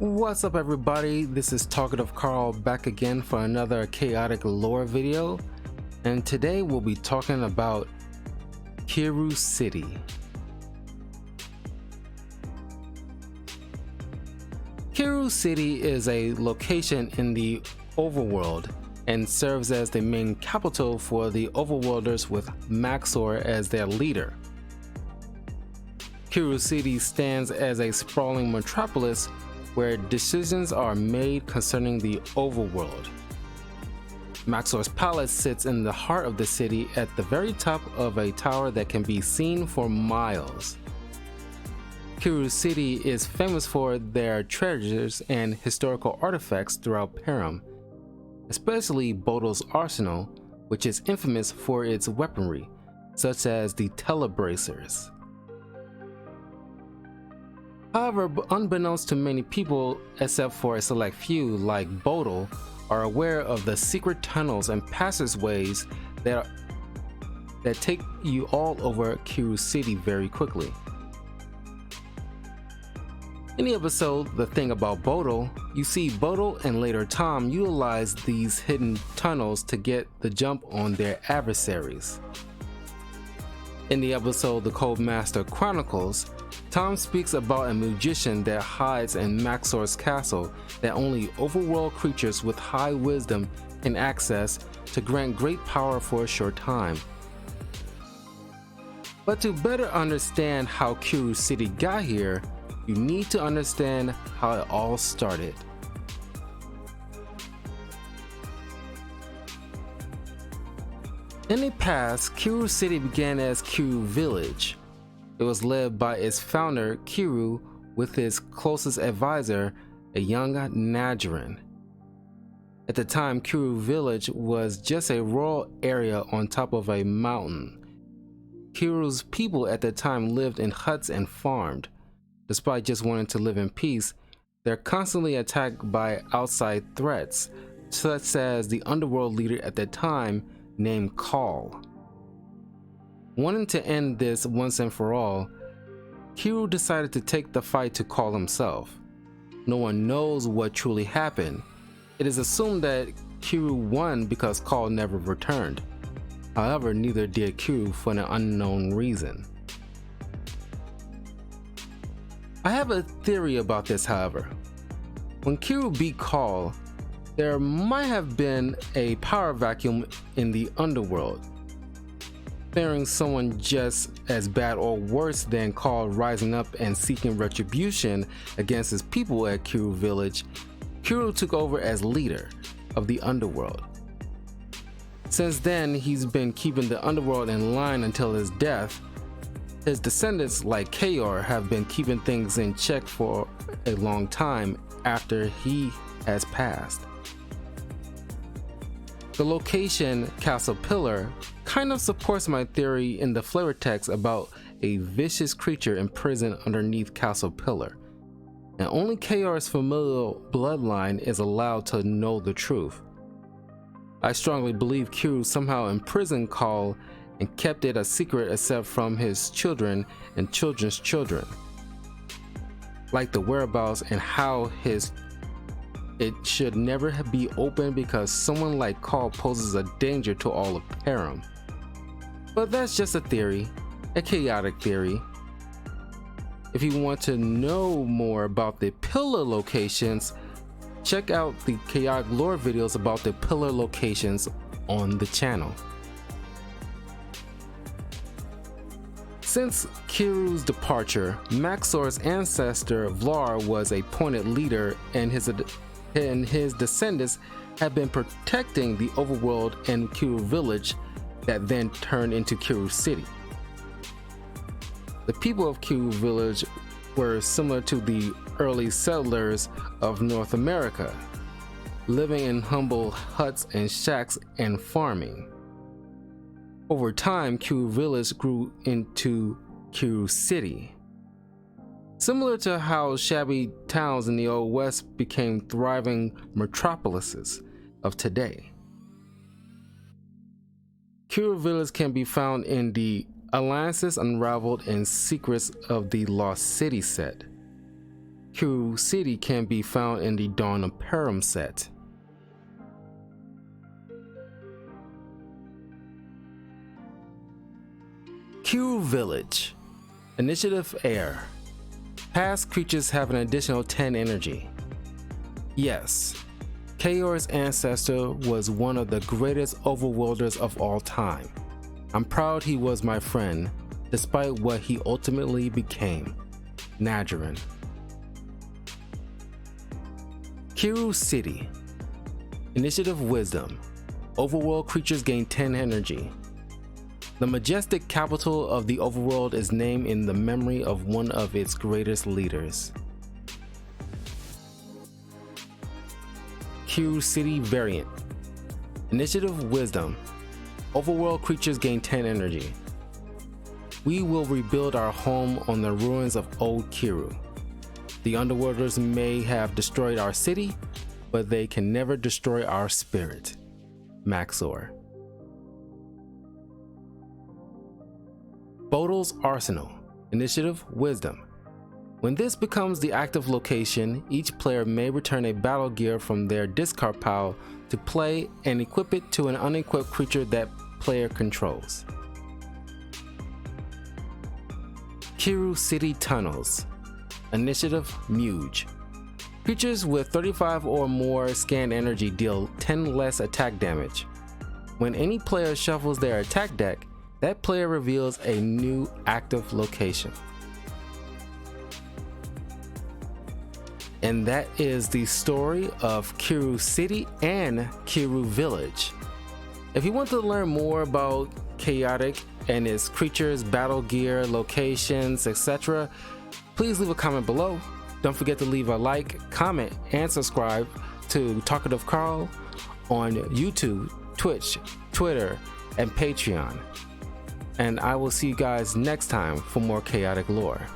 What's up everybody, this is Talkative Carl back again for another chaotic lore video, and today we'll be talking about Kiru City. Kiru City is a location in the overworld and serves as the main capital for the overworlders with Maxor as their leader. Kiru City stands as a sprawling metropolis where decisions are made concerning the overworld. Maxor's palace sits in the heart of the city at the very top of a tower that can be seen for miles. Kiru City is famous for their treasures and historical artifacts throughout Param, especially Bodo's arsenal, which is infamous for its weaponry, such as the telebracers. However, unbeknownst to many people, except for a select few like Bodo, are aware of the secret tunnels and passageways that take you all over Kiru City very quickly. In the episode The Thing About Bodo, you see Bodo and later Tom utilize these hidden tunnels to get the jump on their adversaries. In the episode The Codemaster Chronicles, Tom speaks about a magician that hides in Maxor's castle that only overworld creatures with high wisdom can access to grant great power for a short time. But to better understand how Kiru City got here, you need to understand how it all started. In the past, Kiru City began as Kiru Village. It was led by its founder, Kiru, with his closest advisor, a young Nadiran. At the time, Kiru Village was just a rural area on top of a mountain. Kiru's people at the time lived in huts and farmed. Despite just wanting to live in peace, they're constantly attacked by outside threats, such as the underworld leader at the time named Kal. Wanting to end this once and for all, Kiru decided to take the fight to Kal himself. No one knows what truly happened. It is assumed that Kiru won because Kal never returned. However, neither did Kiru for an unknown reason. I have a theory about this, however. When Kiru beat Kal, there might have been a power vacuum in the underworld, fearing someone just as bad or worse than Kal rising up and seeking retribution against his people at Kiru Village. Kiru took over as leader of the underworld. Since then, he's been keeping the underworld in line until his death. His descendants like Kaor have been keeping things in check for a long time after he has passed. The location, Castle Pillar, kind of supports my theory in the flavor text about a vicious creature imprisoned underneath Castle Pillar, and only Kaor's familial bloodline is allowed to know the truth. I strongly believe Kiru somehow imprisoned Kal and kept it a secret except from his children and children's children, like the whereabouts and how it should never be open because someone like Kal poses a danger to all of Param. But that's just a theory, a chaotic theory. If you want to know more about the pillar locations, check out the chaotic lore videos about the pillar locations on the channel. Since Kiru's departure, Maxor's ancestor Vlar was appointed leader, and his descendants have been protecting the overworld and Kiru Village that then turned into Kiru City. The people of Kiru Village were similar to the early settlers of North America, living in humble huts and shacks and farming. Over time, Kiru Village grew into Kiru City. Similar to how shabby towns in the Old West became thriving metropolises of today. Kiru Village can be found in the Alliances Unraveled and Secrets of the Lost City set. Kiru City can be found in the Dawn of Peril set. Kiru Village. Initiative Air. Past creatures have an additional 10 energy. Yes, Kayor's ancestor was one of the greatest overworlders of all time. I'm proud he was my friend, despite what he ultimately became. Nadjarin. Kiru City. Initiative Wisdom. Overworld creatures gain 10 energy. The majestic capital of the overworld is named in the memory of one of its greatest leaders. Kiru City Variant. Initiative Wisdom. Overworld creatures gain 10 energy. We will rebuild our home on the ruins of old Kiru. The underworlders may have destroyed our city, but they can never destroy our spirit. Maxor. Bodal's Arsenal. Initiative Wisdom. When this becomes the active location, each player may return a battle gear from their discard pile to play and equip it to an unequipped creature that player controls. Kiru City Tunnels. Initiative Muge. Creatures with 35 or more scanned energy deal 10 less attack damage. When any player shuffles their attack deck, that player reveals a new active location. And that is the story of Kiru City and Kiru Village. If you want to learn more about Chaotic and its creatures, battle gear, locations, etc., please leave a comment below. Don't forget to leave a like, comment, and subscribe to Talkative Carl on YouTube, Twitch, Twitter, and Patreon. And I will see you guys next time for more chaotic lore.